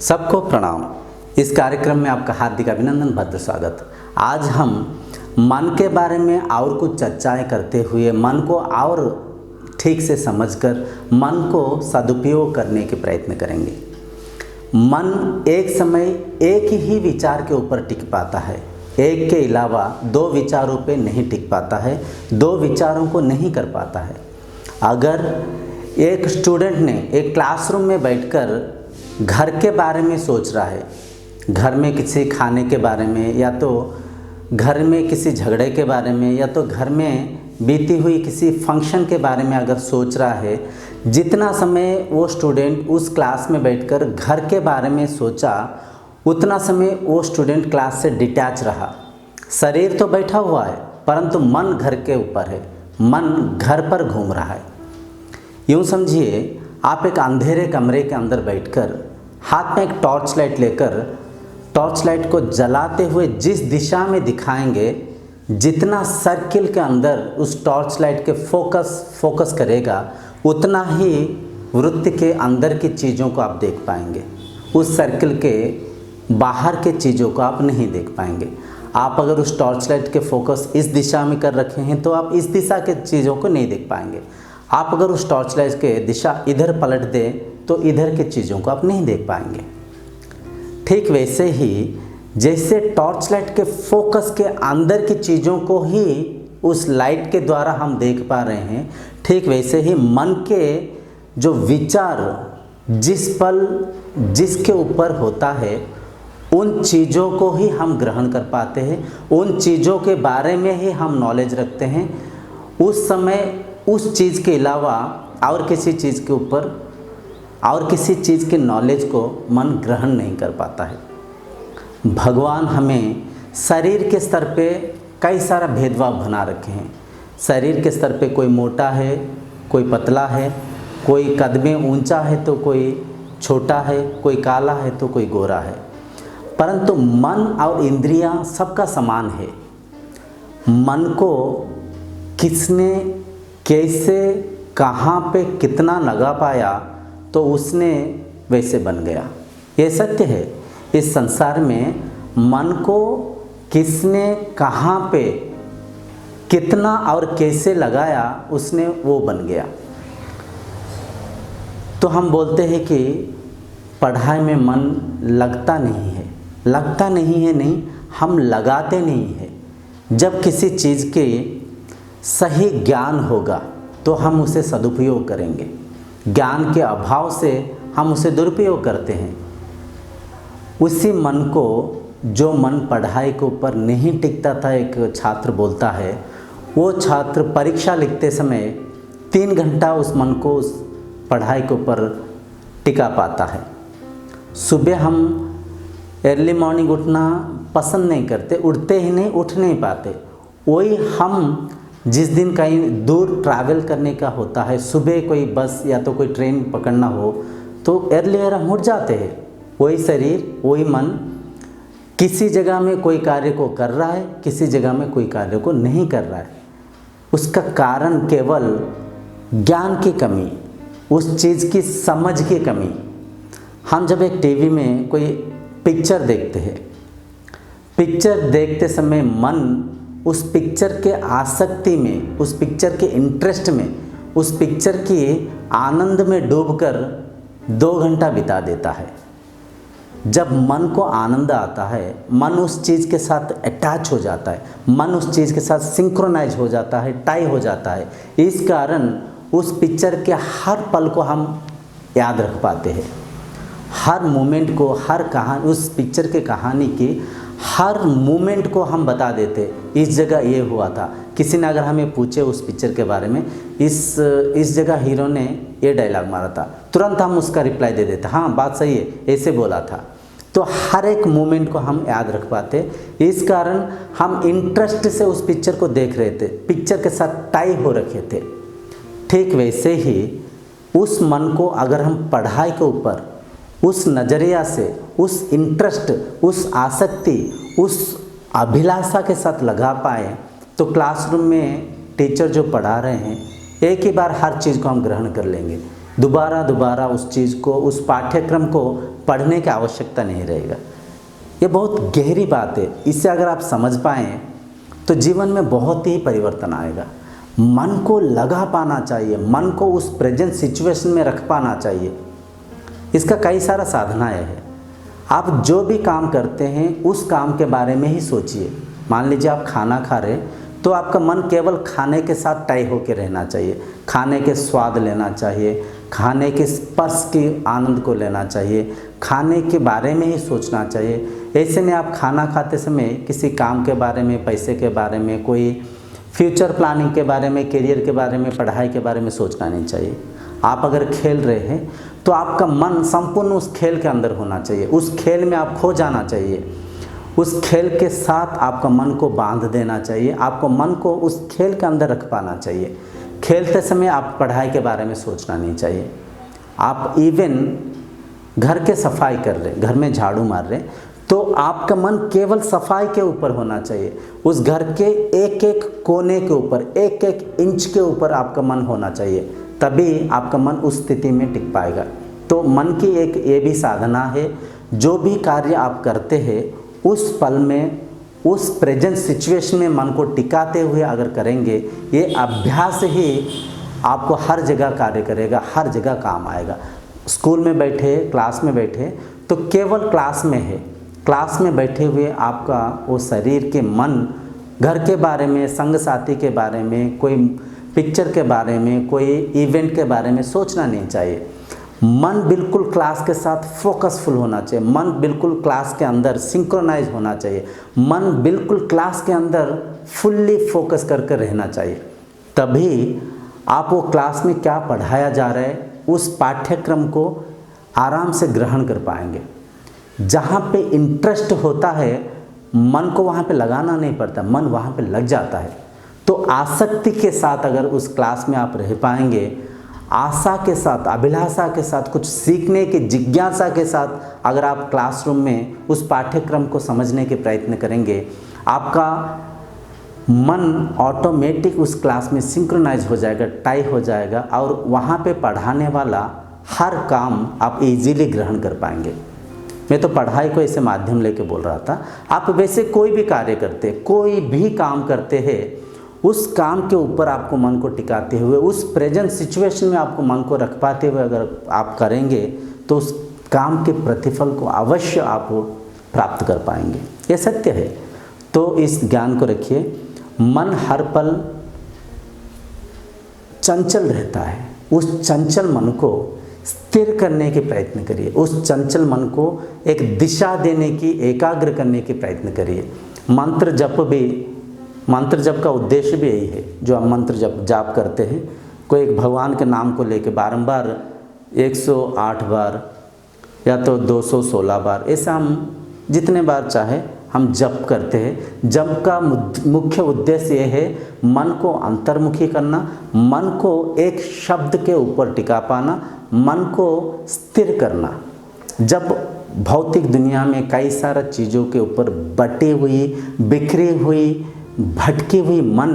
सबको प्रणाम। इस कार्यक्रम में आपका हार्दिक अभिनंदन, भद्र स्वागत। आज हम मन के बारे में और कुछ चर्चाएं करते हुए मन को और ठीक से समझकर मन को सदुपयोग करने के प्रयत्न करेंगे। मन एक समय एक ही विचार के ऊपर टिक पाता है, एक के अलावा दो विचारों पे नहीं टिक पाता है, दो विचारों को नहीं कर पाता है। अगर एक स्टूडेंट ने एक क्लासरूम में बैठकर घर के बारे में सोच रहा है, घर में किसी खाने के बारे में, या तो घर में किसी झगड़े के बारे में, या तो घर में बीती हुई किसी फंक्शन के बारे में अगर सोच रहा है, जितना समय वो स्टूडेंट उस क्लास में बैठकर घर के बारे में सोचा, उतना समय वो स्टूडेंट क्लास से डिटैच रहा। शरीर तो बैठा हुआ है परंतु मन घर के ऊपर है, मन घर पर घूम रहा है। यूँ समझिए, आप एक अंधेरे कमरे के अंदर बैठकर हाथ में एक टॉर्च लाइट लेकर टॉर्च लाइट को जलाते हुए जिस दिशा में दिखाएंगे, जितना सर्किल के अंदर उस टॉर्च लाइट के फोकस करेगा, उतना ही वृत्त के अंदर की चीज़ों को आप देख पाएंगे। उस सर्किल के बाहर के चीज़ों को आप नहीं देख पाएंगे। आप अगर उस टॉर्च लाइट के फोकस इस दिशा में कर रखे हैं तो आप इस दिशा के चीज़ों को नहीं देख पाएंगे। आप अगर उस टॉर्च लाइट के दिशा इधर पलट दें तो इधर की चीज़ों को आप नहीं देख पाएंगे। ठीक वैसे ही जैसे टॉर्च लाइट के फोकस के अंदर की चीज़ों को ही उस लाइट के द्वारा हम देख पा रहे हैं, ठीक वैसे ही मन के जो विचार जिस पल जिसके ऊपर होता है, उन चीज़ों को ही हम ग्रहण कर पाते हैं, उन चीज़ों के बारे में ही हम नॉलेज रखते हैं। उस समय उस चीज़ के अलावा और किसी चीज़ के ऊपर और किसी चीज़ के नॉलेज को मन ग्रहण नहीं कर पाता है। भगवान हमें शरीर के स्तर पे कई सारा भेदभाव बना रखे हैं। शरीर के स्तर पे कोई मोटा है, कोई पतला है, कोई कद में ऊंचा है तो कोई छोटा है, कोई काला है तो कोई गोरा है, परंतु मन और इंद्रियां सबका समान है। मन को किसने कैसे कहाँ पे कितना लगा पाया तो उसने वैसे बन गया। ये सत्य है। इस संसार में मन को किसने कहाँ पे कितना और कैसे लगाया, उसने वो बन गया। तो हम बोलते हैं कि पढ़ाई में मन लगता नहीं है, लगता नहीं है नहीं, हम लगाते नहीं है। जब किसी चीज़ के सही ज्ञान होगा तो हम उसे सदुपयोग करेंगे, ज्ञान के अभाव से हम उसे दुरुपयोग करते हैं। उसी मन को, जो मन पढ़ाई के ऊपर नहीं टिकता था, एक छात्र बोलता है, वो छात्र परीक्षा लिखते समय 3 घंटा उस मन को उस पढ़ाई के ऊपर टिका पाता है। सुबह हम अर्ली मॉर्निंग उठना पसंद नहीं करते, उठते ही नहीं, उठ नहीं पाते। वही हम जिस दिन कहीं दूर ट्रैवल करने का होता है, सुबह कोई बस या तो कोई ट्रेन पकड़ना हो तो अर्लियर हम उठ जाते हैं। वही शरीर, वही मन किसी जगह में कोई कार्य को कर रहा है, किसी जगह में कोई कार्य को नहीं कर रहा है। उसका कारण केवल ज्ञान की कमी, उस चीज़ की समझ की कमी। हम जब एक टीवी में कोई पिक्चर देखते हैं, पिक्चर देखते समय मन उस पिक्चर के आसक्ति में, उस पिक्चर के इंटरेस्ट में, उस पिक्चर की आनंद में डूबकर 2 घंटा बिता देता है। जब मन को आनंद आता है, मन उस चीज़ के साथ अटैच हो जाता है, मन उस चीज़ के साथ सिंक्रोनाइज हो जाता है, टाई हो जाता है। इस कारण उस पिक्चर के हर पल को हम याद रख पाते हैं, हर मोमेंट को, हर कहानी, उस पिक्चर के कहानी की हर मोमेंट को हम बता देते, इस जगह ये हुआ था। किसी ने अगर हमें पूछे उस पिक्चर के बारे में, इस जगह हीरो ने ये डायलॉग मारा था, तुरंत हम उसका रिप्लाई दे देते, हाँ बात सही है, ऐसे बोला था। तो हर एक मोमेंट को हम याद रख पाते। इस कारण हम इंटरेस्ट से उस पिक्चर को देख रहे थे, पिक्चर के साथ टाई हो रखे थे। ठीक वैसे ही उस मन को अगर हम पढ़ाई के ऊपर उस नज़रिया से, उस इंटरेस्ट, उस आसक्ति, उस अभिलाषा के साथ लगा पाए तो क्लासरूम में टीचर जो पढ़ा रहे हैं, एक ही बार हर चीज़ को हम ग्रहण कर लेंगे। दोबारा उस चीज़ को, उस पाठ्यक्रम को पढ़ने की आवश्यकता नहीं रहेगा। ये बहुत गहरी बात है, इसे अगर आप समझ पाएँ तो जीवन में बहुत ही परिवर्तन आएगा। मन को लगा पाना चाहिए, मन को उस प्रेजेंट सिचुएशन में रख पाना चाहिए। इसका कई सारा साधनाएं है। आप जो भी काम करते हैं उस काम के बारे में ही सोचिए। मान लीजिए आप खाना खा रहे तो आपका मन केवल खाने के साथ टाई होकर रहना चाहिए, खाने के स्वाद लेना चाहिए, खाने के स्पर्श के आनंद को लेना चाहिए, खाने के बारे में ही सोचना चाहिए। ऐसे में आप खाना खाते समय किसी काम के बारे में, पैसे के बारे में, कोई फ्यूचर प्लानिंग के बारे में, करियर के बारे में, पढ़ाई के बारे में सोचना नहीं चाहिए। आप अगर खेल रहे हैं तो आपका मन संपूर्ण उस खेल के अंदर होना चाहिए, उस खेल में आप खो जाना चाहिए, उस खेल के साथ आपका मन को बांध देना चाहिए, आपको मन को उस खेल के अंदर रख पाना चाहिए। खेलते समय आप पढ़ाई के बारे में सोचना नहीं चाहिए। आप इवन घर के सफाई कर रहे, घर में झाड़ू मार रहे, तो आपका मन केवल सफाई के ऊपर होना चाहिए। उस घर के एक एक कोने के ऊपर, एक एक इंच के ऊपर आपका मन होना चाहिए, तभी आपका मन उस स्थिति में टिक पाएगा। तो मन की एक ये भी साधना है, जो भी कार्य आप करते हैं उस पल में, उस प्रेजेंट सिचुएशन में मन को टिकाते हुए अगर करेंगे, ये अभ्यास ही आपको हर जगह कार्य करेगा, हर जगह काम आएगा। स्कूल में बैठे, क्लास में बैठे तो केवल क्लास में है, क्लास में बैठे हुए आपका वो शरीर के मन घर के बारे में, संग साथी के बारे में, कोई पिक्चर के बारे में, कोई इवेंट के बारे में सोचना नहीं चाहिए। मन बिल्कुल क्लास के साथ फोकसफुल होना चाहिए, मन बिल्कुल क्लास के अंदर सिंक्रोनाइज होना चाहिए, मन बिल्कुल क्लास के अंदर फुल्ली फोकस करके रहना चाहिए। तभी आप वो क्लास में क्या पढ़ाया जा रहा है उस पाठ्यक्रम को आराम से ग्रहण कर पाएंगे। जहाँ पे इंटरेस्ट होता है मन को वहाँ पे लगाना नहीं पड़ता, मन वहाँ पे लग जाता है। तो आसक्ति के साथ अगर उस क्लास में आप रह पाएंगे, आशा के साथ, अभिलाषा के साथ, कुछ सीखने की जिज्ञासा के साथ अगर आप क्लासरूम में उस पाठ्यक्रम को समझने के प्रयत्न करेंगे, आपका मन ऑटोमेटिक उस क्लास में सिंक्रोनाइज हो जाएगा, टाई हो जाएगा और वहाँ पे पढ़ाने वाला हर काम आप इजीली ग्रहण कर पाएंगे। मैं तो पढ़ाई को ऐसे माध्यम लेके बोल रहा था। आप वैसे कोई भी कार्य करते, कोई भी काम करते हैं, उस काम के ऊपर आपको मन को टिकाते हुए, उस प्रेजेंट सिचुएशन में आपको मन को रख पाते हुए अगर आप करेंगे तो उस काम के प्रतिफल को अवश्य आप प्राप्त कर पाएंगे। ये सत्य है। तो इस ज्ञान को रखिए। मन हर पल चंचल रहता है, उस चंचल मन को स्थिर करने के प्रयत्न करिए, उस चंचल मन को एक दिशा देने की, एकाग्र करने के प्रयत्न करिए। मंत्र जप का उद्देश्य भी यही है। जो हम मंत्र जाप करते हैं, कोई एक भगवान के नाम को लेके बारंबार 108 बार या तो 216 बार, ऐसा हम जितने बार चाहे हम जप करते हैं। जप का मुख्य उद्देश्य ये है मन को अंतर्मुखी करना, मन को एक शब्द के ऊपर टिका पाना, मन को स्थिर करना। जब भौतिक दुनिया में कई सारा चीज़ों के ऊपर बटी हुई, बिखरी हुई, भटकी हुई मन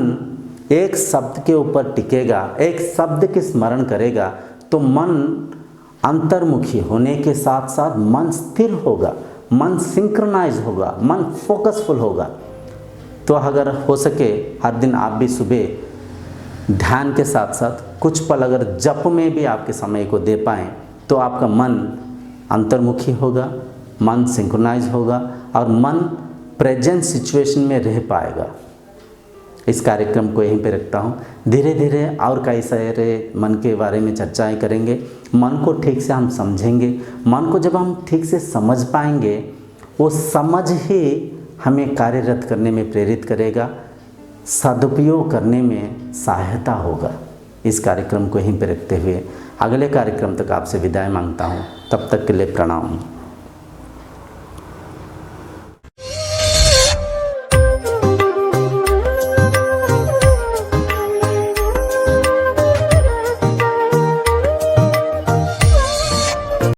एक शब्द के ऊपर टिकेगा, एक शब्द के स्मरण करेगा, तो मन अंतर्मुखी होने के साथ साथ मन स्थिर होगा, मन सिंक्रोनाइज होगा, मन फोकसफुल होगा। तो अगर हो सके हर दिन आप भी सुबह ध्यान के साथ साथ कुछ पल अगर जप में भी आपके समय को दे पाएँ तो आपका मन अंतर्मुखी होगा, मन सिंक्रोनाइज होगा और मन प्रेजेंट सिचुएशन में रह पाएगा। इस कार्यक्रम को यहीं पे रखता हूँ। धीरे धीरे और कई सारे मन के बारे में चर्चाएं करेंगे। मन को ठीक से हम समझेंगे। मन को जब हम ठीक से समझ पाएंगे, वो समझ ही हमें कार्यरत करने में प्रेरित करेगा, सदुपयोग करने में सहायता होगा। इस कार्यक्रम को यहीं पे रखते हुए अगले कार्यक्रम तक आपसे विदाई मांगता हूँ। तब तक के लिए प्रणाम।